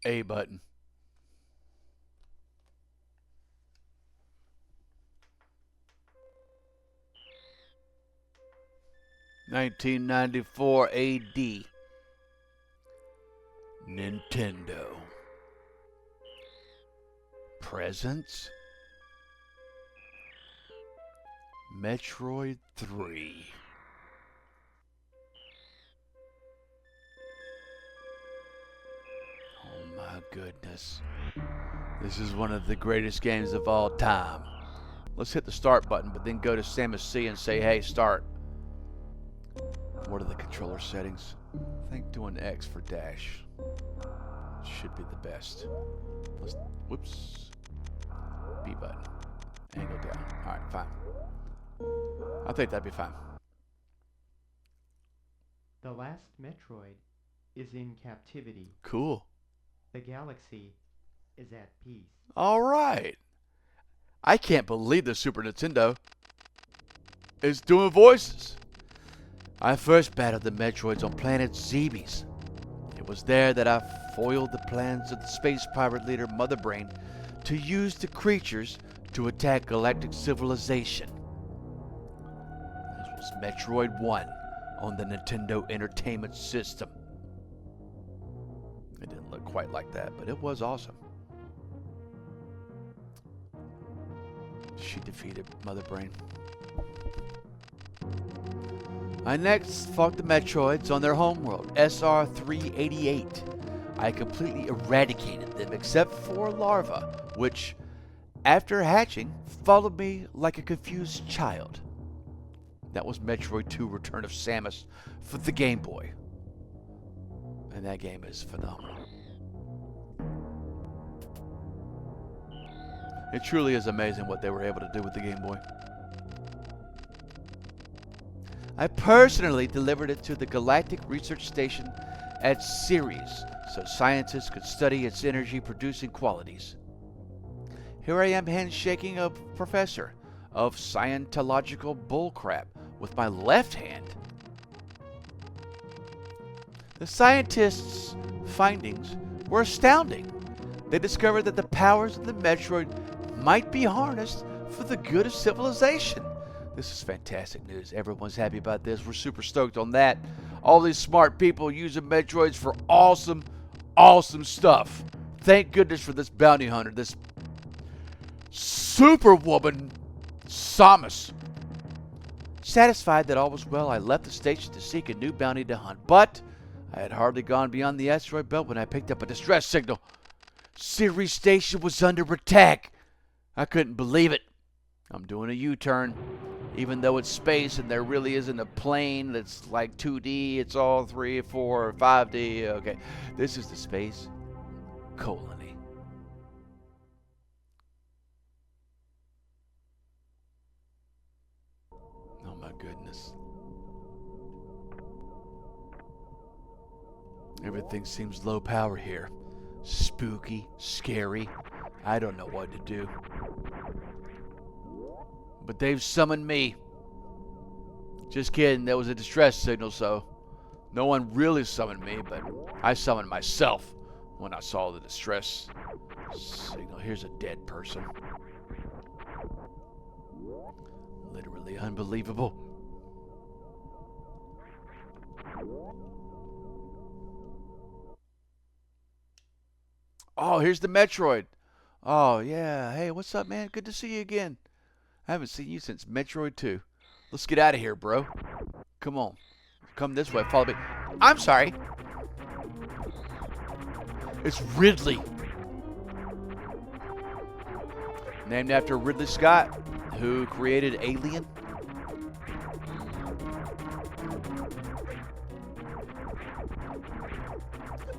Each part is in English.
A button. (1994 AD). Nintendo. Presents. Metroid 3. Oh my goodness. This is one of the greatest games of all time. Let's hit the start button, but then go to Samus C and say, hey, start. What are the controller settings? I think doing X for dash should be the best. Whoops. B button. Angle down. Alright, fine. I think that'd be fine. The last Metroid is in captivity. Cool. The galaxy is at peace. Alright. I can't believe the Super Nintendo is doing voices. I first battled the Metroids on planet Zebes. It was there that I foiled the plans of the space pirate leader Mother Brain to use the creatures to attack galactic civilization. This was Metroid 1 on the Nintendo Entertainment System. It didn't look quite like that, but it was awesome. She defeated Mother Brain. I next fought the Metroids on their homeworld, SR-388. I completely eradicated them except for larva, which, after hatching, followed me like a confused child. That was Metroid 2 Return of Samus for the Game Boy. And that game is phenomenal. It truly is amazing what they were able to do with the Game Boy. I personally delivered it to the Galactic Research Station at Ceres so scientists could study its energy-producing qualities. Here I am handshaking a professor of Scientological bullcrap with my left hand. The scientists' findings were astounding. They discovered that the powers of the Metroid might be harnessed for the good of civilization. This is fantastic news. Everyone's happy about this. We're super stoked on that. All these smart people using Metroids for awesome, awesome stuff. Thank goodness for this bounty hunter, this superwoman, Samus. Satisfied that all was well, I left the station to seek a new bounty to hunt. But I had hardly gone beyond the asteroid belt when I picked up a distress signal. Ceres Station was under attack. I couldn't believe it. I'm doing a U-turn. Even though it's space and there really isn't a plane that's like 2D, it's all 3, 4, 5D. Okay, this is the space colony. Oh my goodness. Everything seems low power here. Spooky, scary. I don't know what to do. But they've summoned me. Just kidding, that was a distress signal, so no one really summoned me, but I summoned myself when I saw the distress signal. Here's a dead person. Literally unbelievable. Oh, here's the Metroid. Oh, yeah. Hey, what's up, man? Good to see you again. I haven't seen you since Metroid 2. Let's get out of here, bro. Come on. Come this way. Follow me. I'm sorry. It's Ridley. Named after Ridley Scott, who created Alien.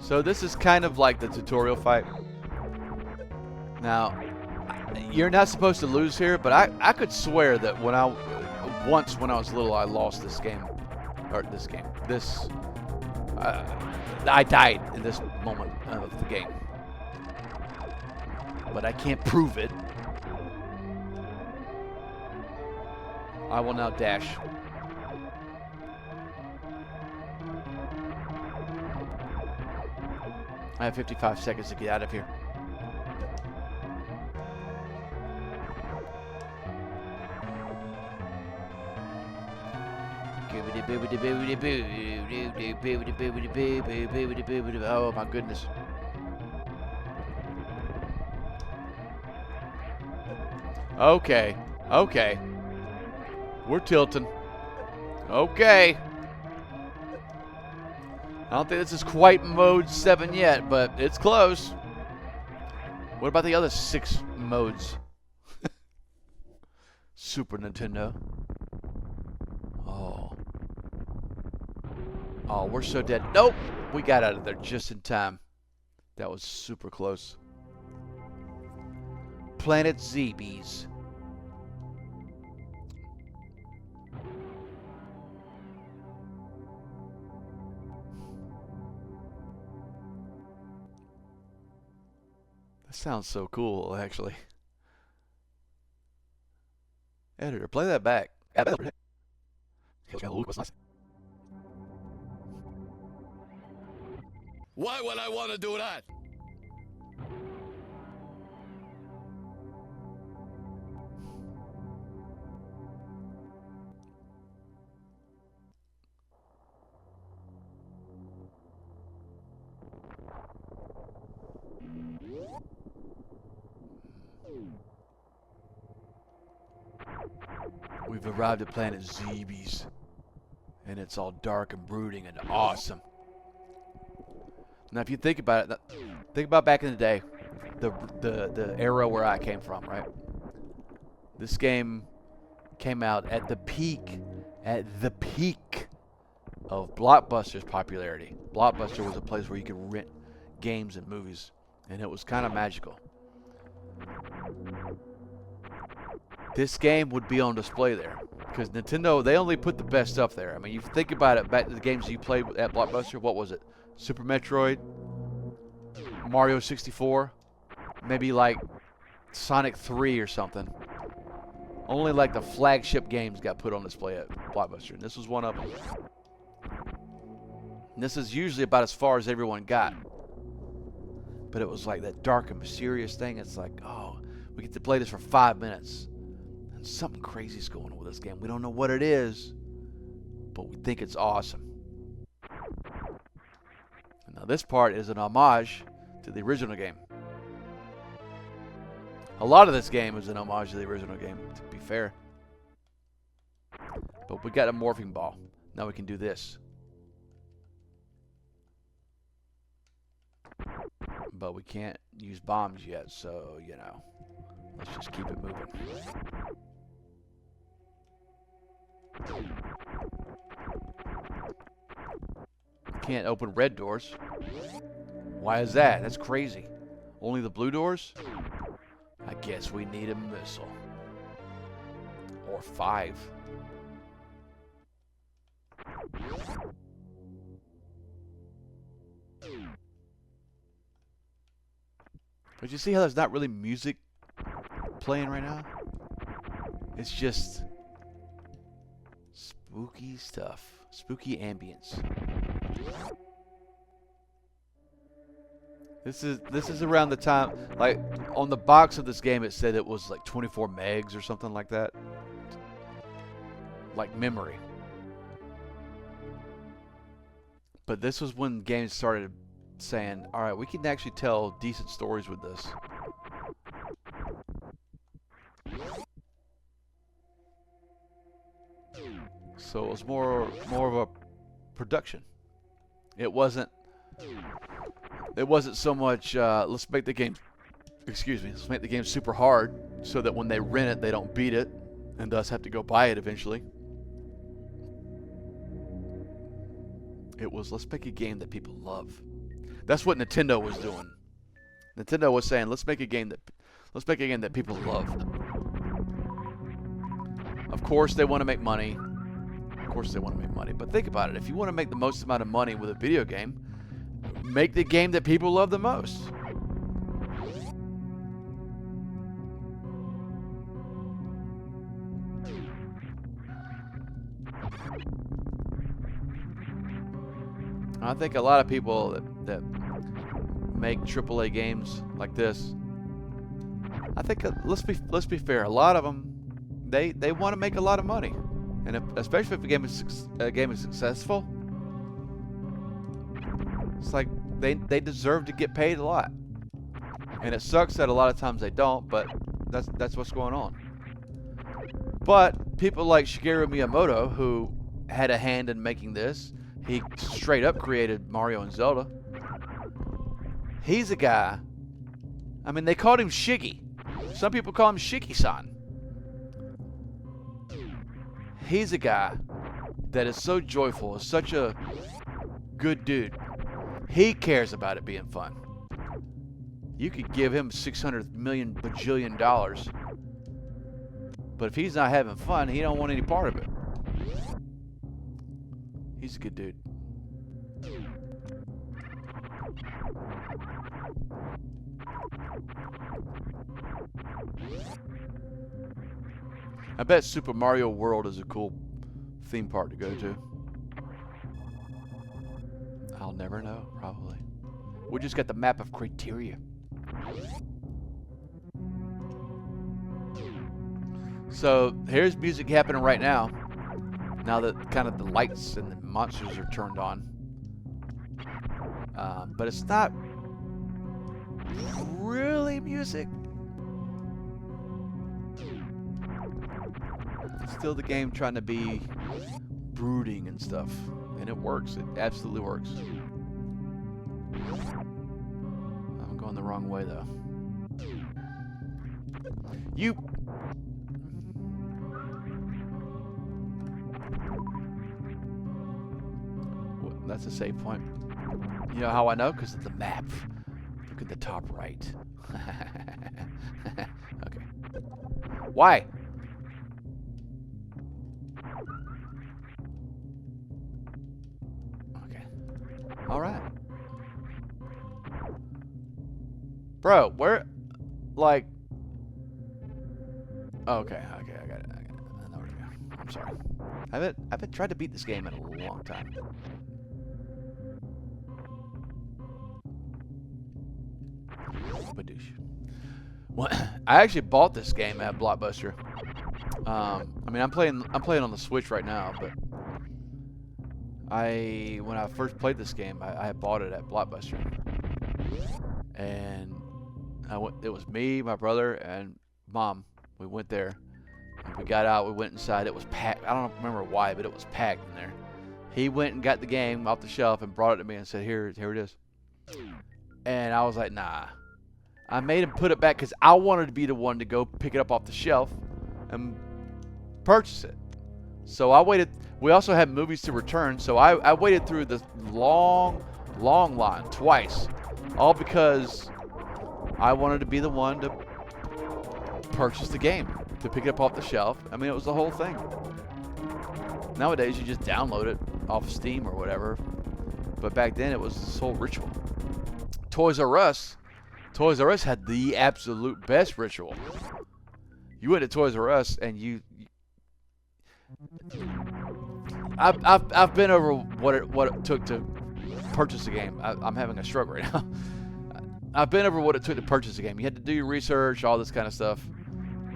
So this is kind of like the tutorial fight. Now, you're not supposed to lose here, but I could swear that when I was little, I lost this game. Or this I died in this moment of the game. But I can't prove it. I will now dash. I have 55 seconds to get out of here. Oh my goodness. Okay. Okay. We're tilting. Okay. I don't think this is quite mode 7 yet, but it's close. What about the other 6 modes? Super Nintendo. Oh. Oh, we're so dead. Nope. We got out of there just in time. That was super close. Planet Zeebies. That sounds so cool, actually. Editor, play that back. Why would I want to do that? We've arrived at Planet Zeebies. And it's all dark and brooding and awesome. Now, if you think about it, think about back in the day, the era where I came from, right? This game came out at the peak of Blockbuster's popularity. Blockbuster was a place where you could rent games and movies, and it was kind of magical. This game would be on display there because Nintendo, they only put the best stuff there. I mean, you think about it, back to the games you played at Blockbuster, what was it? Super Metroid, Mario 64, maybe like Sonic 3 or something. Only like the flagship games got put on display at Blockbuster, and this was one of them. And this is usually about as far as everyone got. But it was like that dark and mysterious thing. It's like, oh, we get to play this for 5 minutes. And something crazy's going on with this game. We don't know what it is, but we think it's awesome. Now this part is an homage to the original game. A lot of this game is an homage to the original game, to be fair. But we got a morphing ball. Now we can do this. But we can't use bombs yet, so, you know, let's just keep it moving. Can't open red doors. Why is that? That's crazy. Only the blue doors? I guess we need a missile. Or 5. But you see how there's not really music playing right now? It's just spooky stuff. Spooky ambience. This is around the time, like, on the box of this game it said it was like 24 megs or something like that. Like memory. But this was when games started saying, alright, we can actually tell decent stories with this. So it was more of a production. It wasn't so much let's make the game, let's make the game super hard so that when they rent it they don't beat it and thus have to go buy it eventually. It was, let's make a game that people love. That's what Nintendo was doing. Nintendo was saying, let's make a game that people love. Of course they want to make money. But think about it. If you want to make the most amount of money with a video game, make the game that people love the most. I think a lot of people that make AAA games like this, I think let's be fair. A lot of them, they want to make a lot of money, and especially if a game is successful, it's like they deserve to get paid a lot. And it sucks that a lot of times they don't, but that's what's going on. But people like Shigeru Miyamoto, who had a hand in making this, he straight up created Mario and Zelda. He's a guy. I mean, they called him Shiggy. Some people call him Shiggy-san. He's a guy that is so joyful, is such a good dude. He cares about it being fun. You could give him $600 million bajillion dollars, but if he's not having fun, he don't want any part of it. He's a good dude. I bet Super Mario World is a cool theme park to go to. I'll never know, probably. We just got the map of criteria. So here's music happening right now. Now that kind of the lights and the monsters are turned on. But it's not really music. It's still the game trying to be brooding and stuff. And it works. It absolutely works. I'm going the wrong way though. That's a save point. You know how I know? Because of the map. Look at the top right. Okay. Why? Okay. Alright. Bro, where? Like. Okay, I got it. I know where to go. I'm sorry. I haven't tried to beat this game in a long time. Well, I actually bought this game at Blockbuster. I mean, I'm playing on the Switch right now, but when I first played this game, I bought it at Blockbuster, and it was me, my brother, and Mom. We went there, and we got out. We went inside. It was packed. I don't remember why, but it was packed in there. He went and got the game off the shelf and brought it to me and said, "Here it is." And I was like, "Nah." I made him put it back because I wanted to be the one to go pick it up off the shelf and purchase it. So I waited. We also had movies to return, so I waited through the long line twice, all because I wanted to be the one to purchase the game, to pick it up off the shelf. I mean, it was the whole thing. Nowadays, you just download it off of Steam or whatever, but back then it was this whole ritual. Toys R Us had the absolute best ritual. You went to Toys R Us and I've been over what it took to purchase a game. I'm having a stroke right now. I've been over what it took to purchase a game. You had to do your research, all this kind of stuff.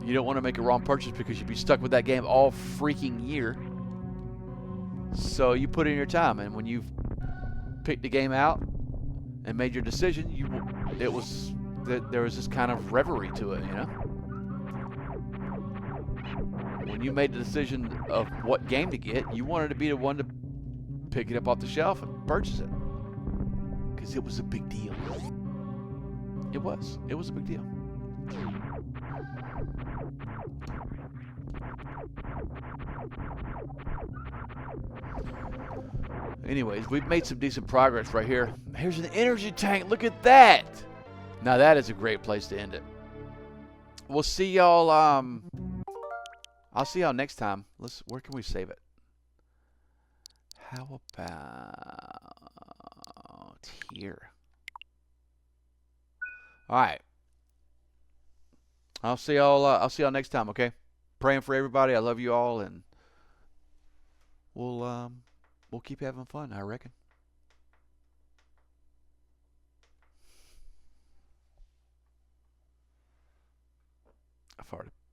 You don't want to make a wrong purchase because you'd be stuck with that game all freaking year. So you put in your time, and when you've picked the game out and made your decision, there was this kind of reverie to it, you know. When you made the decision of what game to get, you wanted to be the one to pick it up off the shelf and purchase it, because it was a big deal. It was a big deal. Anyways, we've made some decent progress right here. Here's an energy tank. Look at that. Now that is a great place to end it. We'll see y'all. I'll see y'all next time. Where can we save it? How about here? All right. I'll see y'all next time. Okay. Praying for everybody. I love you all, and we'll keep having fun, I reckon. I farted.